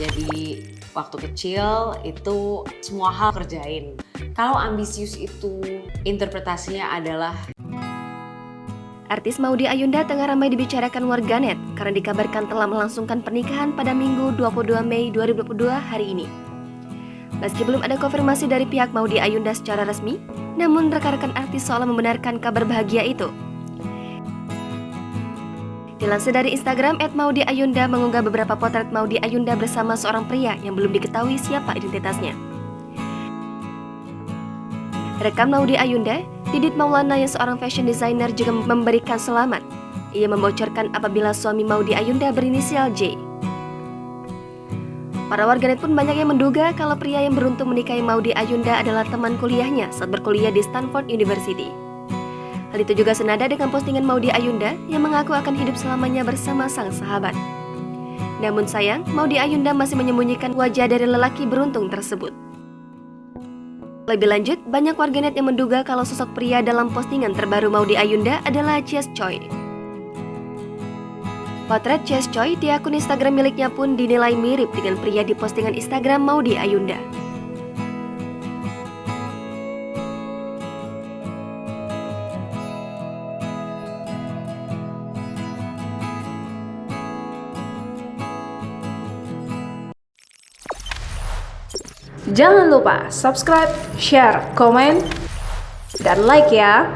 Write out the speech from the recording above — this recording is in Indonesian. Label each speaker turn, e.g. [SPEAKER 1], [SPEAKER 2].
[SPEAKER 1] Jadi waktu kecil itu semua hal kerjain. Kalau ambisius itu interpretasinya adalah
[SPEAKER 2] Artis Maudy Ayunda tengah ramai dibicarakan warganet karena dikabarkan telah melangsungkan pernikahan pada Minggu 22 Mei 2022 hari ini. Meski belum ada konfirmasi dari pihak Maudy Ayunda secara resmi, namun rekan-rekan artis seolah membenarkan kabar bahagia itu. Dilansir dari Instagram, @Maudy Ayunda mengunggah beberapa potret Maudy Ayunda bersama seorang pria yang belum diketahui siapa identitasnya. Rekam Maudy Ayunda, Didit Maulana yang seorang fashion designer juga memberikan selamat. Ia membocorkan apabila suami Maudy Ayunda berinisial J. Para warganet pun banyak yang menduga kalau pria yang beruntung menikahi Maudy Ayunda adalah teman kuliahnya saat berkuliah di Stanford University. Hal itu juga senada dengan postingan Maudy Ayunda yang mengaku akan hidup selamanya bersama sang sahabat. Namun sayang, Maudy Ayunda masih menyembunyikan wajah dari lelaki beruntung tersebut. Lebih lanjut, banyak warganet yang menduga kalau sosok pria dalam postingan terbaru Maudy Ayunda adalah Jess Choi. Potret Jess Choi di akun Instagram miliknya pun dinilai mirip dengan pria di postingan Instagram Maudy Ayunda.
[SPEAKER 3] Jangan lupa subscribe, share, komen, dan like ya.